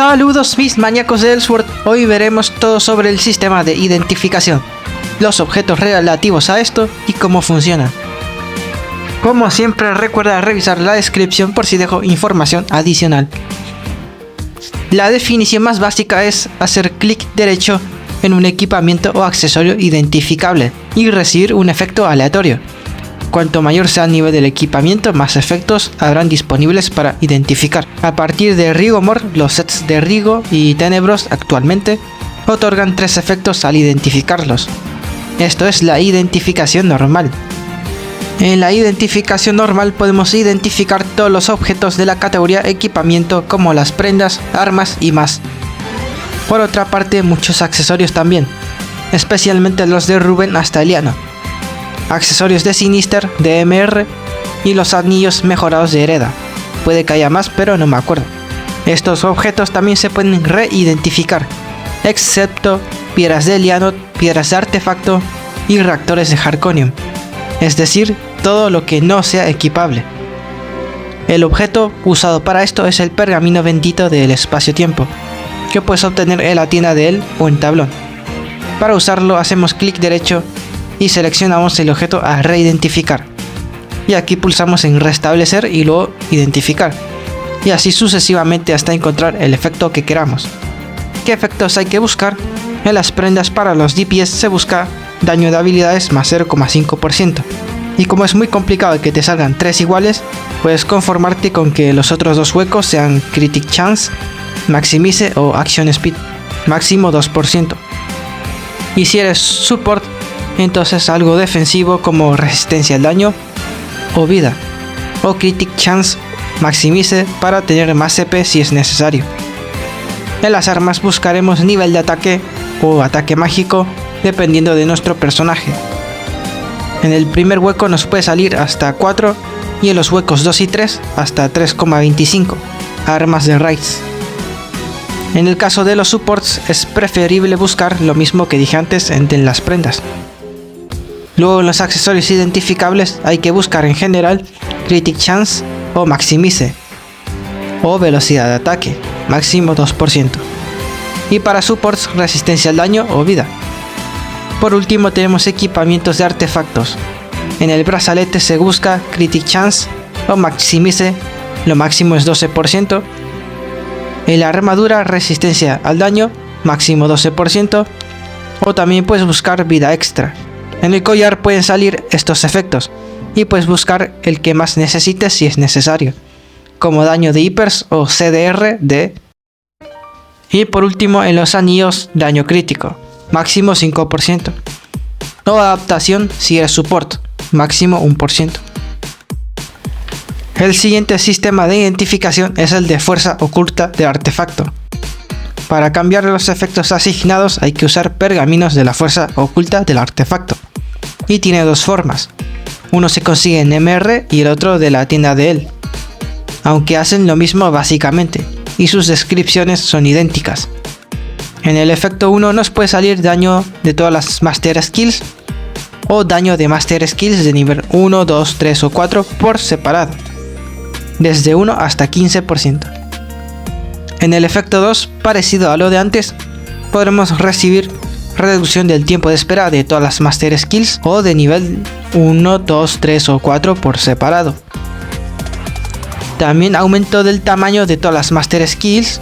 Saludos mis maníacos de Ellsworth, hoy veremos todo sobre el sistema de identificación, los objetos relativos a esto y cómo funcionan. Como siempre, recuerda revisar la descripción por si dejo información adicional. La definición más básica es hacer clic derecho en un equipamiento o accesorio identificable y recibir un efecto aleatorio. Cuanto mayor sea el nivel del equipamiento, más efectos habrán disponibles para identificar. A partir de Rigomor, los sets de Rigo y Tenebros actualmente otorgan 3 efectos al identificarlos. Esto es la identificación normal. En la identificación normal podemos identificar todos los objetos de la categoría equipamiento como las prendas, armas y más. Por otra parte, muchos accesorios también, especialmente los de Ruben hasta Eliano. Accesorios de Sinister, de MR y los anillos mejorados de Hereda. Puede que haya más, pero no me acuerdo. Estos objetos también se pueden reidentificar, excepto piedras de Eliano, piedras de artefacto y reactores de Harkonium. Es decir, todo lo que no sea equipable. El objeto usado para esto es el pergamino bendito del espacio-tiempo, que puedes obtener en la tienda de él o en tablón. Para usarlo hacemos clic derecho y seleccionamos el objeto a reidentificar. Y aquí pulsamos en restablecer y luego identificar. Y así sucesivamente hasta encontrar el efecto que queramos. ¿Qué efectos hay que buscar? En las prendas para los DPS se busca daño de habilidades más 0,5%. Y como es muy complicado que te salgan 3 iguales, puedes conformarte con que los otros 2 huecos sean Critic Chance, Maximize o Action Speed, máximo 2%. Y si eres support, entonces algo defensivo como resistencia al daño o vida, o Critic Chance Maximize para tener más CP si es necesario. En las armas buscaremos nivel de ataque o ataque mágico dependiendo de nuestro personaje. En el primer hueco nos puede salir hasta 4 y en los huecos 2 y 3 hasta 3,25 armas de raids. En el caso de los supports es preferible buscar lo mismo que dije antes en las prendas. Luego en los accesorios identificables hay que buscar en general Critic Chance o Maximize o velocidad de ataque, máximo 2%. Y para supports resistencia al daño o vida. Por último tenemos equipamientos de artefactos. En el brazalete se busca Critic Chance o Maximize, lo máximo es 12%. En la armadura resistencia al daño, máximo 12%. O también puedes buscar vida extra. En el collar pueden salir estos efectos y puedes buscar el que más necesites si es necesario, como daño de hipers o CDR de. Y por último en los anillos daño crítico, máximo 5%. O adaptación si eres support, máximo 1%. El siguiente sistema de identificación es el de fuerza oculta del artefacto. Para cambiar los efectos asignados hay que usar pergaminos de la fuerza oculta del artefacto. Y tiene 2 formas. Uno se consigue en MR y el otro de la tienda de él. Aunque hacen lo mismo básicamente, y sus descripciones son idénticas. En el efecto 1 nos puede salir daño de todas las Master Skills o daño de Master Skills de nivel 1, 2, 3 o 4 por separado, desde 1 hasta 15%. En el efecto 2, parecido a lo de antes, podremos recibir reducción del tiempo de espera de todas las Master Skills o de nivel 1, 2, 3 o 4 por separado. También aumento del tamaño de todas las Master Skills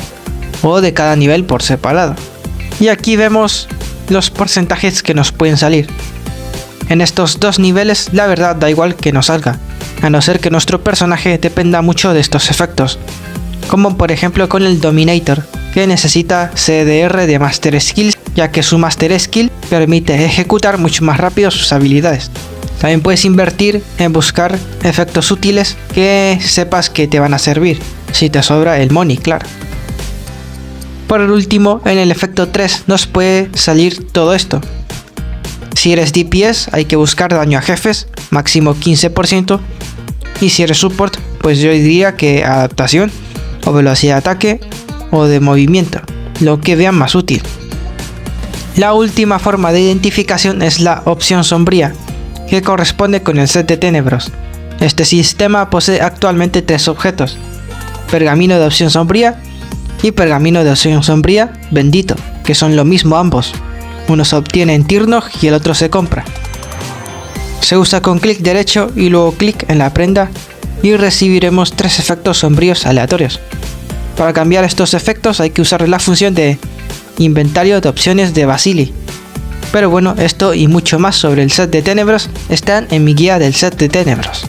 o de cada nivel por separado. Y aquí vemos los porcentajes que nos pueden salir. En estos 2 niveles la verdad da igual que nos salga, a no ser que nuestro personaje dependa mucho de estos efectos, como por ejemplo con el Dominator, que necesita CDR de Master Skills, ya que su Master Skill permite ejecutar mucho más rápido sus habilidades. También puedes invertir en buscar efectos útiles que sepas que te van a servir, si te sobra el money, claro. Por último, en el efecto 3 nos puede salir todo esto. Si eres DPS hay que buscar daño a jefes, máximo 15%. Y si eres support, pues yo diría que adaptación o velocidad de ataque o de movimiento, lo que vean más útil. La última forma de identificación es la opción sombría, que corresponde con el set de Tenebros. Este sistema posee actualmente 3 objetos: pergamino de opción sombría, y pergamino de opción sombría bendito, que son lo mismo ambos. Uno se obtiene en Tirnog y el otro se compra. Se usa con clic derecho y luego clic en la prenda y recibiremos 3 efectos sombríos aleatorios. Para cambiar estos efectos hay que usar la función de inventario de opciones de Vasily. Pero bueno, esto y mucho más sobre el set de Tenebros están en mi guía del set de Tenebros.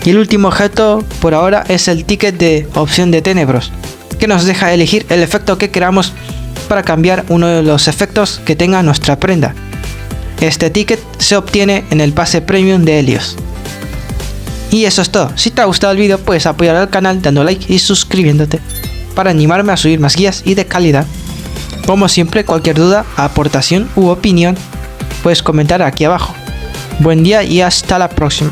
Y el último objeto por ahora es el ticket de opción de Tenebros, que nos deja elegir el efecto que queramos para cambiar uno de los efectos que tenga nuestra prenda. Este ticket se obtiene en el pase premium de Helios. Y eso es todo. Si te ha gustado el vídeo puedes apoyar al canal dando like y suscribiéndote para animarme a subir más guías y de calidad. Como siempre, cualquier duda, aportación u opinión puedes comentar aquí abajo. Buen día y hasta la próxima.